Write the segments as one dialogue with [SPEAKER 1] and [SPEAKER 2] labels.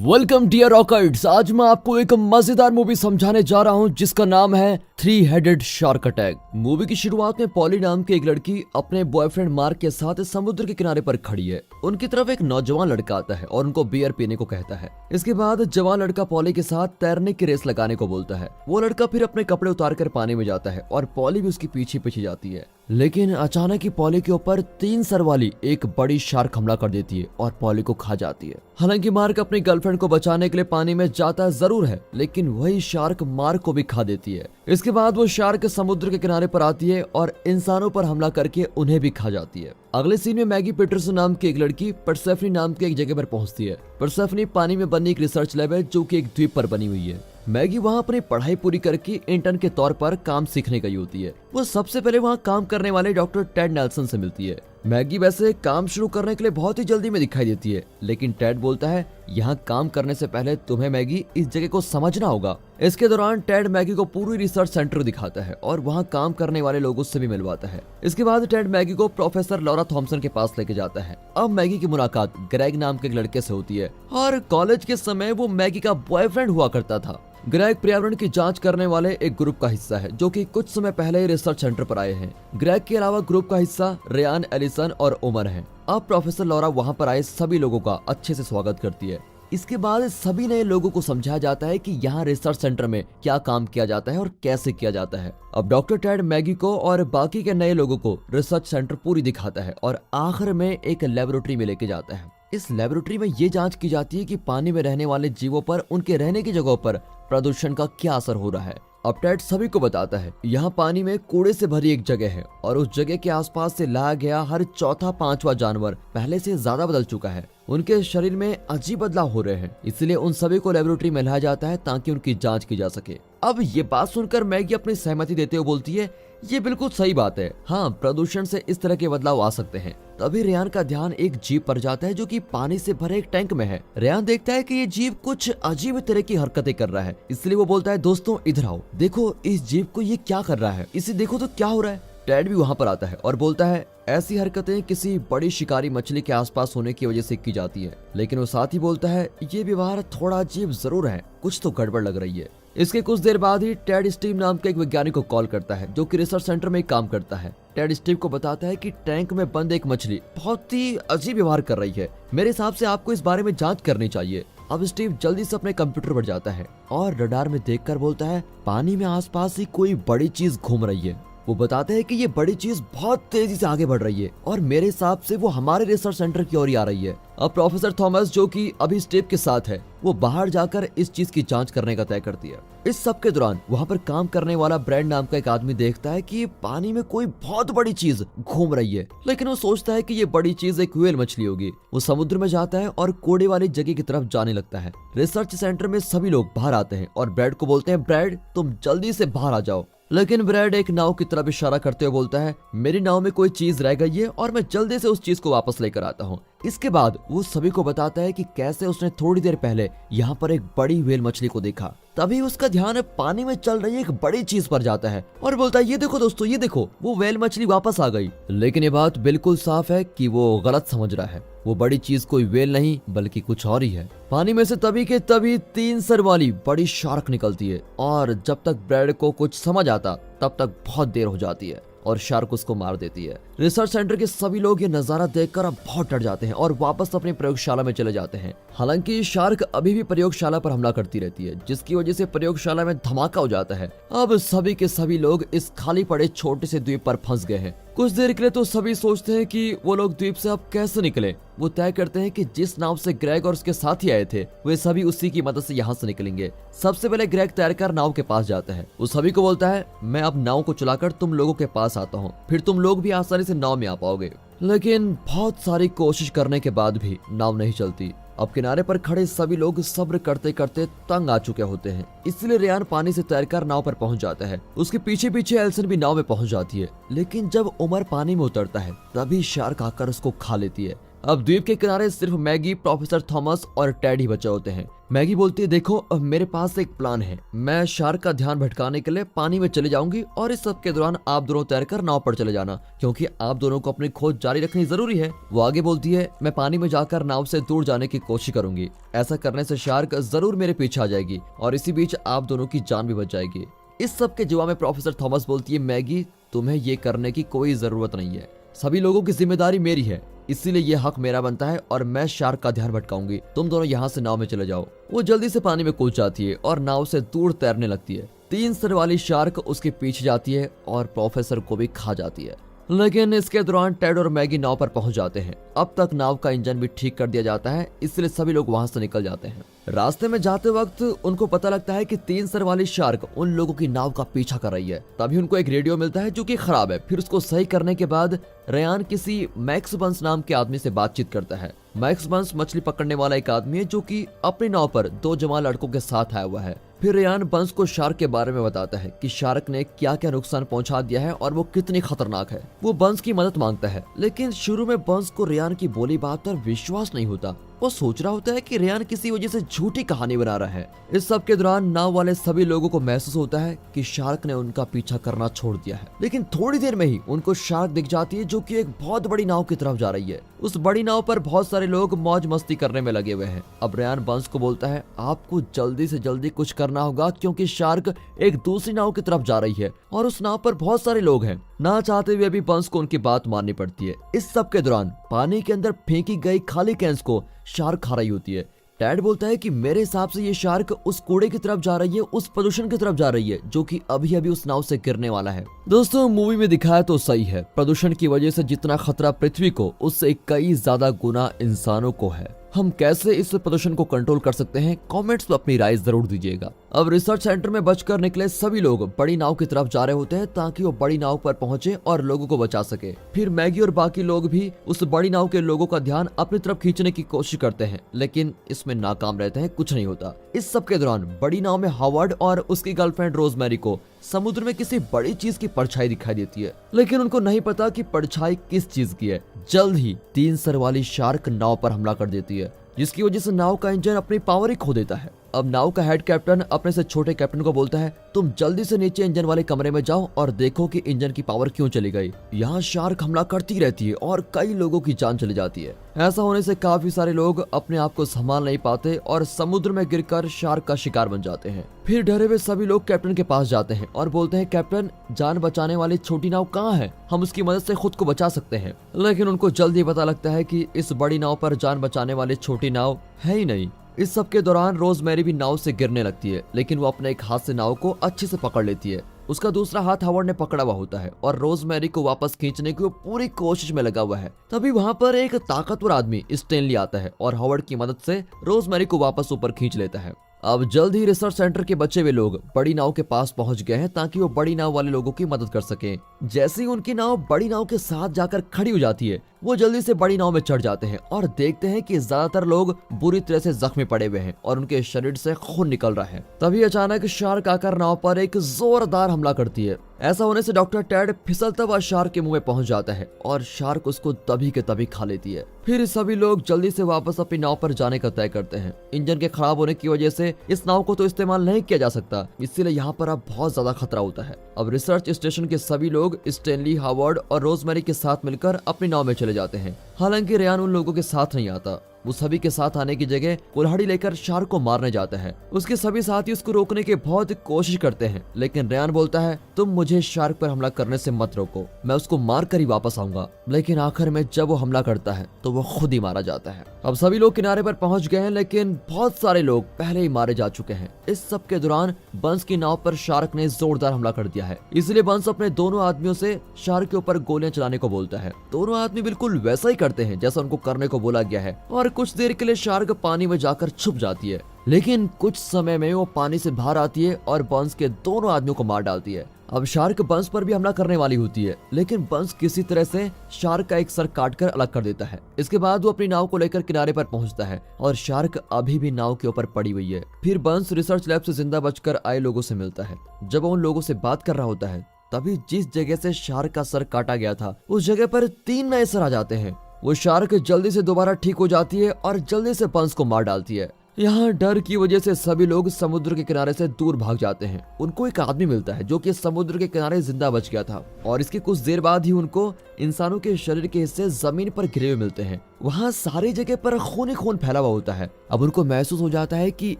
[SPEAKER 1] Welcome dear रॉकर्ड्स। आज मैं आपको एक मजेदार मूवी समझाने जा रहा हूं जिसका नाम है three headed shark attack. Movie की शुरुआत में पॉली नाम की एक लड़की अपने बॉयफ्रेंड मार्क के साथ समुद्र के किनारे पर खड़ी है। उनकी तरफ एक नौजवान लड़का आता है और उनको बियर पीने को कहता है। इसके बाद जवान लड़का पॉली के साथ तैरने की रेस लगाने को बोलता है। वो लड़का फिर अपने कपड़े उतार कर पानी में जाता है और पॉली भी उसकी पीछे पीछे जाती है। लेकिन अचानक ही पॉली के ऊपर 3 सर वाली एक बड़ी शार्क हमला कर देती है और पॉली को खा जाती है। हालांकि मार्क अपनी गर्लफ्रेंड को बचाने के लिए पानी में जाता जरूर है, लेकिन वही शार्क मार्क को भी खा देती है। इसके बाद वो शार्क समुद्र के किनारे पर आती है और इंसानों पर हमला करके उन्हें भी खा जाती है। अगले सीन में मैगी पीटरसन नाम की एक लड़की परसेफनी नाम की एक जगह पर पहुंचती है। परसेफनी पानी में बनी एक रिसर्च लैब है जो कि एक द्वीप पर बनी हुई है। मैगी वहां अपनी पढ़ाई पूरी करके इंटर्न के तौर पर काम सीखने गई होती है। वो सबसे पहले वहां काम करने वाले डॉक्टर टेड नेल्सन से मिलती है। मैगी वैसे काम शुरू करने के लिए बहुत ही जल्दी में दिखाई देती है, लेकिन टेड बोलता है यहाँ काम करने से पहले तुम्हें मैगी इस जगह को समझना होगा। इसके दौरान टेड मैगी को पूरी रिसर्च सेंटर दिखाता है और वहाँ काम करने वाले लोगों से भी मिलवाता है। इसके बाद टेड मैगी को प्रोफेसर लॉरा थॉमसन के पास लेके जाता है। अब मैगी की मुलाकात ग्रेग नाम के एक लड़के से होती है और कॉलेज के समय वो मैगी का बॉयफ्रेंड हुआ करता था। ग्रेग पर्यावरण की जांच करने वाले एक ग्रुप का हिस्सा है जो कि कुछ समय पहले ही रिसर्च सेंटर पर आए हैं। ग्रेग के अलावा ग्रुप का हिस्सा रेयान, एलिसन और उमर है। अब प्रोफेसर लॉरा वहां पर आए सभी लोगों का अच्छे से स्वागत करती है। इसके बाद सभी नए लोगों को समझाया जाता है कि यहाँ रिसर्च सेंटर में क्या काम किया जाता है और कैसे किया जाता है। अब डॉक्टर टेड मैगी को और बाकी के नए लोगों को रिसर्च सेंटर पूरी दिखाता है और आखिर में एक लेबोरेटरी में लेके जाता है। इस लेबोरेटरी में ये जांच की जाती है कि पानी में रहने वाले जीवों पर उनके रहने की जगहों पर प्रदूषण का क्या असर हो रहा है। अब टेड सभी को बताता है यहाँ पानी में कूड़े से भरी एक जगह है और उस जगह के आसपास से लाया गया हर चौथा पांचवा जानवर पहले से ज्यादा बदल चुका है। उनके शरीर में अजीब बदलाव हो रहे हैं, इसलिए उन सभी को लेबोरेटरी में लाया जाता है ताकि उनकी जांच की जा सके। अब ये बात सुनकर मैगी अपनी सहमति देते हुए बोलती है ये बिल्कुल सही बात है, हाँ प्रदूषण से इस तरह के बदलाव आ सकते हैं। तभी रेयान का ध्यान एक जीव पर जाता है जो कि पानी से भरे एक टैंक में है। रेयान देखता है कि ये जीव कुछ अजीब तरह की हरकतें कर रहा है, इसलिए वो बोलता है दोस्तों इधर आओ, देखो इस जीव को ये क्या कर रहा है, इसे देखो तो क्या हो रहा है। टेड भी वहाँ पर आता है और बोलता है ऐसी हरकतें किसी बड़ी शिकारी मछली के आसपास होने की वजह से की जाती है, लेकिन वो साथ ही बोलता है ये व्यवहार थोड़ा अजीब जरूर है, कुछ तो गड़बड़ लग रही है। इसके कुछ देर बाद ही टेड स्टीव नाम के एक वैज्ञानिक को कॉल करता है जो कि रिसर्च सेंटर में काम करता है। टेड स्टीव को बताता है कि टैंक में बंद एक मछली बहुत ही अजीब व्यवहार कर रही है, मेरे हिसाब से आपको इस बारे में जांच करनी चाहिए। अब स्टीव जल्दी से अपने कंप्यूटर पर जाता है और रडार में देखकर बोलता है पानी में आसपास ही कोई बड़ी चीज घूम रही है। वो बताते हैं कि ये बड़ी चीज बहुत तेजी से आगे बढ़ रही है और मेरे हिसाब से वो हमारे रिसर्च सेंटर की ओर ही आ रही है। अब प्रोफेसर थॉमस जो कि अभी स्टीव के साथ है वो बाहर जाकर इस चीज की जांच करने का तय करती है। इस सब के दौरान वहाँ पर काम करने वाला ब्रैड नाम का एक आदमी देखता है कि पानी में कोई बहुत बड़ी चीज घूम रही है, लेकिन वो सोचता है कि ये बड़ी चीज एक व्हेल मछली होगी। वो समुद्र में जाता है और कोड़े वाली जगह की तरफ जाने लगता है। रिसर्च सेंटर में सभी लोग बाहर आते हैं और ब्रैड को बोलते हैं ब्रैड तुम जल्दी से बाहर आ जाओ, लेकिन ब्रैड एक नाव की तरफ इशारा करते हुए बोलता है मेरी नाव में कोई चीज रह गई है और मैं जल्दी से उस चीज को वापस लेकर आता हूँ। इसके बाद वो सभी को बताता है कि कैसे उसने थोड़ी देर पहले यहाँ पर एक बड़ी व्हेल मछली को देखा। तभी उसका ध्यान पानी में चल रही एक बड़ी चीज पर जाता है और बोलता है ये देखो दोस्तों ये देखो वो व्हेल मछली वापस आ गई। लेकिन ये बात बिल्कुल साफ है कि वो गलत समझ रहा है, वो बड़ी चीज कोई व्हेल नहीं बल्कि कुछ और ही है। पानी में से तभी के तभी 3 सर वाली बड़ी शार्क निकलती है और जब तक ब्रैड को कुछ समझ आता तब तक बहुत देर हो जाती है और शार्क उसको मार देती है। रिसर्च सेंटर के सभी लोग ये नजारा देखकर अब बहुत डर जाते हैं और वापस अपनी प्रयोगशाला में चले जाते हैं। हालांकि शार्क अभी भी प्रयोगशाला पर हमला करती रहती है जिसकी वजह से प्रयोगशाला में धमाका हो जाता है। अब सभी के सभी लोग इस खाली पड़े छोटे से द्वीप पर फंस गए हैं। कुछ देर के लिए तो सभी सोचते हैं कि वो लोग द्वीप से अब कैसे निकले। वो तय करते हैं कि जिस नाव से ग्रेग और उसके साथी आए थे वे सभी उसी की मदद से यहाँ से निकलेंगे। सबसे पहले ग्रेग तैरकर नाव के पास जाता है। वो सभी को बोलता है मैं अब नाव को चलाकर तुम लोगों के पास आता हूँ, फिर तुम लोग भी आसानी से नाव में आ पाओगे। लेकिन बहुत सारी कोशिश करने के बाद भी नाव नहीं चलती। अब किनारे पर खड़े सभी लोग सब्र करते करते तंग आ चुके होते हैं, इसलिए रेयान पानी से तैरकर नाव पर पहुंच जाता है। उसके पीछे पीछे एल्सन भी नाव में पहुंच जाती है, लेकिन जब उमर पानी में उतरता है तभी शार्क आकर उसको खा लेती है। अब द्वीप के किनारे सिर्फ मैगी, प्रोफेसर थॉमस और टेड ही बचे होते हैं। मैगी बोलती है, देखो मेरे पास एक प्लान है। मैं शार्क का ध्यान भटकाने के लिए पानी में चले जाऊंगी और इस सब के दौरान आप दोनों तैरकर नाव पर चले जाना, क्योंकि आप दोनों को अपनी खोज जारी रखनी जरूरी है। वो आगे बोलती है, मैं पानी में जाकर नाव से दूर जाने की कोशिश करूंगी। ऐसा करने से शार्क जरूर मेरे पीछे आ जाएगी और इसी बीच आप दोनों की जान भी बच जाएगी। इस सब के जवाब में प्रोफेसर थॉमस बोलती है, मैगी तुम्हें ये करने की कोई जरूरत नहीं है। सभी लोगों की जिम्मेदारी मेरी है, इसीलिए ये हक मेरा बनता है और मैं शार्क का ध्यान भटकाऊंगी। तुम दोनों यहाँ से नाव में चले जाओ। वो जल्दी से पानी में कूद जाती है और नाव से दूर तैरने लगती है। 3 सर वाली शार्क उसके पीछे जाती है और प्रोफेसर को भी खा जाती है। लेकिन इसके दौरान टेड और मैगी नाव पर पहुंच जाते हैं। अब तक नाव का इंजन भी ठीक कर दिया जाता है, इसलिए सभी लोग वहां से निकल जाते हैं। रास्ते में जाते वक्त उनको पता लगता है कि 3 सर वाली शार्क उन लोगों की नाव का पीछा कर रही है। तभी उनको एक रेडियो मिलता है जो कि खराब है। फिर उसको सही करने के बाद रेयान किसी मैक्स बंस नाम के आदमी से बातचीत करता है। मैक्स बंस मछली पकड़ने वाला एक आदमी है जो कि अपनी नाव पर 2 जवान लड़कों के साथ आया हुआ है। फिर रेयान बंस को शार्क के बारे में बताता है कि शार्क ने क्या क्या नुकसान पहुंचा दिया है और वो कितनी खतरनाक है। वो बंस की मदद मांगता है, लेकिन शुरू में बंस को रेयान की बोली बात पर विश्वास नहीं होता। वो सोच रहा होता है कि रेयान किसी वजह से झूठी कहानी बना रहा है। इस सब के दौरान नाव वाले सभी लोगों को महसूस होता है कि शार्क ने उनका पीछा करना छोड़ दिया है। लेकिन थोड़ी देर में ही उनको शार्क दिख जाती है जो कि एक बहुत बड़ी नाव की तरफ जा रही है। उस बड़ी नाव पर बहुत सारे लोग मौज मस्ती करने में लगे हुए हैं। अब रेयान बंस को बोलता है, आपको जल्दी से जल्दी कुछ करना होगा, क्योंकि शार्क एक दूसरी नाव की तरफ जा रही है और उस नाव पर बहुत सारे लोग हैं। ना चाहते हुए भी बंस को उनकी बात माननी पड़ती है। इस सब के दौरान पानी के अंदर फेंकी गई खाली कैंस को शार्क खा रही होती है। टैड बोलता है कि मेरे हिसाब से ये शार्क उस कूड़े की तरफ जा रही है, उस प्रदूषण की तरफ जा रही है जो कि अभी अभी उस नाव से गिरने वाला है। दोस्तों, मूवी में दिखाया तो सही है, प्रदूषण की वजह से जितना खतरा पृथ्वी को, उससे कई ज्यादा गुना इंसानों को है। हम कैसे इस प्रदूषण को कंट्रोल कर सकते हैं, कमेंट्स में अपनी राय जरूर दीजिएगा। अब रिसर्च सेंटर में बचकर निकले सभी लोग बड़ी नाव की तरफ जा रहे होते हैं ताकि वो बड़ी नाव पर पहुंचे और लोगों को बचा सके। फिर मैगी और बाकी लोग भी उस बड़ी नाव के लोगों का ध्यान अपनी तरफ खींचने की कोशिश करते हैं, लेकिन इसमें नाकाम रहते हैं, कुछ नहीं होता। इस सब के दौरान बड़ी नाव में हावर्ड और उसकी गर्लफ्रेंड रोजमेरी को समुद्र में किसी बड़ी चीज की परछाई दिखाई देती है, लेकिन उनको नहीं पता कि परछाई किस चीज की है। जल्द ही 3 सर वाली शार्क नाव पर हमला कर देती है, जिसकी वजह से नाव का इंजन अपनी पावर ही खो देता है। अब नाव का हेड कैप्टन अपने से छोटे कैप्टन को बोलता है, तुम जल्दी से नीचे इंजन वाले कमरे में जाओ और देखो कि इंजन की पावर क्यों चली गई। यहाँ शार्क हमला करती रहती है और कई लोगों की जान चली जाती है। ऐसा होने से काफी सारे लोग अपने आप को संभाल नहीं पाते और समुद्र में गिरकर शार्क का शिकार बन जाते हैं। फिर डरे हुए सभी लोग कैप्टन के पास जाते हैं और बोलते हैं, कैप्टन, जान बचाने वाली छोटी नाव कहाँ है? हम उसकी मदद से खुद को बचा सकते हैं। लेकिन उनको जल्दी पता लगता है कि इस बड़ी नाव पर जान बचाने वाली छोटी नाव है ही नहीं। इस सब के दौरान रोजमेरी भी नाव से गिरने लगती है, लेकिन वो अपने एक हाथ से नाव को अच्छे से पकड़ लेती है। उसका दूसरा हाथ हावर्ड ने पकड़ा हुआ होता है और रोजमेरी को वापस खींचने की वो पूरी कोशिश में लगा हुआ है। तभी वहाँ पर एक ताकतवर आदमी स्टेनली आता है और हावर्ड की मदद से रोजमेरी को वापस ऊपर खींच लेता है। अब जल्द ही रिसर्च सेंटर के बचे हुए लोग बड़ी नाव के पास पहुंच गए हैं ताकि वो बड़ी नाव वाले लोगों की मदद कर सकें। जैसे ही उनकी नाव बड़ी नाव के साथ जाकर खड़ी हो जाती है, वो जल्दी से बड़ी नाव में चढ़ जाते हैं और देखते हैं कि ज्यादातर लोग बुरी तरह से जख्मी पड़े हुए हैं और उनके शरीर से खून निकल रहा है। तभी अचानक शार्क आकर नाव पर एक जोरदार हमला करती है। ऐसा होने से डॉक्टर टेड फिसलता हुआ शार्क के मुंह में पहुंच जाता है और शार्क उसको तभी के तभी खा लेती है। फिर सभी लोग जल्दी से वापस अपनी नाव पर जाने का तय करते हैं। इंजन के खराब होने की वजह से इस नाव को तो इस्तेमाल नहीं किया जा सकता, इसीलिए यहाँ पर अब बहुत ज्यादा खतरा होता है। अब रिसर्च स्टेशन के सभी लोग स्टेनली, हावर्ड और रोजमेरी के साथ मिलकर अपनी नाव में चले जाते हैं। हालांकि रेयान उन लोगों के साथ नहीं आता। वो सभी के साथ आने की जगह कुल्हाड़ी लेकर शार्क को मारने जाता है। उसके सभी साथी उसको रोकने की बहुत कोशिश करते हैं, लेकिन रेयान बोलता है, तुम मुझे शार्क पर हमला करने से मत रोको, मैं उसको मार कर ही वापस आऊंगा। लेकिन आखिर में जब वो हमला करता है तो वो खुद ही मारा जाता है। अब सभी लोग किनारे पर पहुंच गए हैं, लेकिन बहुत सारे लोग पहले ही मारे जा चुके हैं। इस सब के दौरान बंस की नाव पर शार्क ने जोरदार हमला कर दिया है, इसलिए बंस अपने दोनों आदमियों से शार्क के ऊपर गोलियां चलाने को बोलता है। दोनों आदमी बिल्कुल वैसा ही करते हैं जैसा उनको करने को बोला गया है और कुछ देर के लिए शार्क पानी में जाकर छुप जाती है। लेकिन कुछ समय में वो पानी से बाहर आती है और बंस के दोनों आदमियों को मार डालती है। अब शार्क बंस पर भी हमला करने वाली होती है, लेकिन बंस किसी तरह से शार्क का एक सर काटकर अलग कर देता है। इसके बाद वो अपनी नाव को लेकर किनारे पर पहुंचता है और शार्क अभी भी नाव के ऊपर पड़ी हुई है। फिर बंस रिसर्च लैब से जिंदा बचकर आए लोगों से मिलता है। जब वो उन लोगों से बात कर रहा होता है, तभी जिस जगह से शार्क का सर काटा गया था उस जगह पर 3 नए सर आ जाते हैं। वो शार्क जल्दी से दोबारा ठीक हो जाती है और जल्दी से बंस को मार डालती है। यहाँ डर की वजह से सभी लोग समुद्र के किनारे से दूर भाग जाते हैं। उनको एक आदमी मिलता है जो कि समुद्र के किनारे जिंदा बच गया था और इसके कुछ देर बाद ही उनको इंसानों के शरीर के हिस्से जमीन पर गिरे हुए मिलते हैं। वहाँ सारी जगह पर खून ही खून फैला हुआ होता है। अब उनको महसूस हो जाता है कि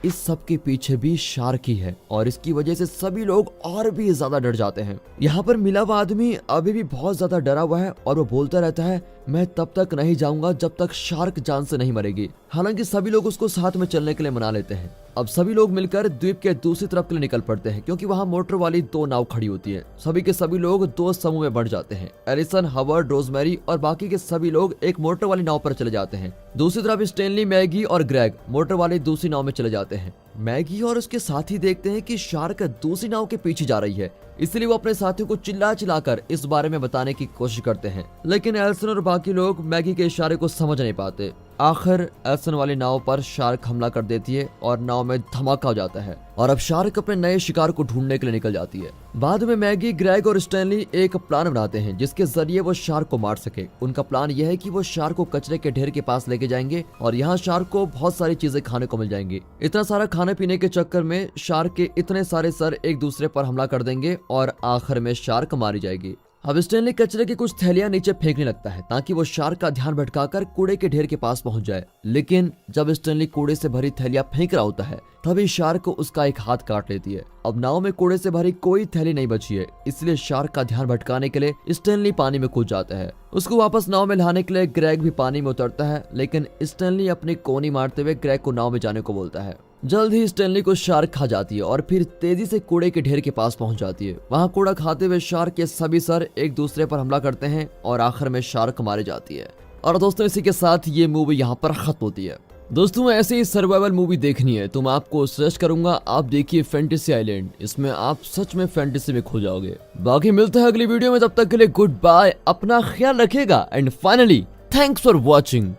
[SPEAKER 1] इस सब के पीछे भी शार्क ही है और इसकी वजह से सभी लोग और भी ज्यादा डर जाते हैं। यहाँ पर मिला हुआ आदमी अभी भी बहुत ज्यादा डरा हुआ है और वो बोलता रहता है, मैं तब तक नहीं जाऊंगा जब तक शार्क जान से नहीं मरेगी। हालांकि सभी लोग उसको साथ में चलने के लिए मना लेते हैं। अब सभी लोग मिलकर द्वीप के दूसरी तरफ के लिए निकल पड़ते हैं क्योंकि वहाँ मोटर वाली 2 नाव खड़ी होती है। सभी के सभी लोग 2 समूह में बढ़ जाते हैं। एलिसन, हवर्ड, रोजमेरी और बाकी के सभी लोग एक मोटर वाली नाव पर चले जाते हैं। दूसरी तरफ स्टेनली, मैगी और ग्रेग मोटर वाली दूसरी नाव में चले जाते हैं। मैगी और उसके साथी देखते हैं कि शार्क दूसरी नाव के पीछे जा रही है, इसलिए वो अपने साथियों को चिल्ला चिल्लाकर इस बारे में बताने की कोशिश करते हैं, लेकिन एल्सन और बाकी लोग मैगी के इशारे को समझ नहीं पाते। आखिर एल्सन वाली नाव पर शार्क हमला कर देती है और नाव में धमाका हो जाता है और अब शार्क अपने नए शिकार को ढूंढने के लिए निकल जाती है। बाद में मैगी, ग्रेग और स्टैनली एक प्लान बनाते हैं जिसके जरिए वो शार्क को मार सके। उनका प्लान यह है कि वो शार्क को कचरे के ढेर के पास लेके जाएंगे और यहाँ शार्क को बहुत सारी चीजें खाने को मिल जाएंगी। इतना सारा खाने पीने के चक्कर में शार्क के इतने सारे सर एक दूसरे पर हमला कर देंगे और आखिर में शार्क मारी जाएगी। अब स्टैनली कचरे की कुछ थैलियां नीचे फेंकने लगता है ताकि वो शार्क का ध्यान भटकाकर कूड़े के ढेर के पास पहुंच जाए, लेकिन जब स्टैनली कूड़े से भरी थैलियां फेंक रहा होता है तभी शार्क को उसका एक हाथ काट लेती है। अब नाव में कूड़े से भरी कोई थैली नहीं बची है, इसलिए शार्क का ध्यान भटकाने के लिए स्टैनली पानी में कूद जाता है। उसको वापस नाव में लाने के लिए ग्रेग भी पानी में उतरता है, लेकिन स्टैनली अपनी कोनी मारते हुए ग्रेग को नाव में जाने को बोलता है। जल्द ही स्टैनली को शार्क खा जाती है और फिर तेजी से कूड़े के ढेर के पास पहुंच जाती है। वहां कूड़ा खाते हुए शार्क के सभी सर एक दूसरे पर हमला करते हैं और आखिर में शार्क मारी जाती है। और दोस्तों, इसी के साथ ये मूवी यहाँ पर खत्म होती है। दोस्तों, ऐसे ही सर्वाइवल मूवी देखनी है तो मैं आपको सजेस्ट करूंगा आप देखिए फैंटेसी आइलैंड। इसमें आप सच में फैंटेसी में खो जाओगे। बाकी मिलते हैं अगली वीडियो में, तब तक के लिए गुड बाय, अपना ख्याल रखिएगा and finally thanks for watching.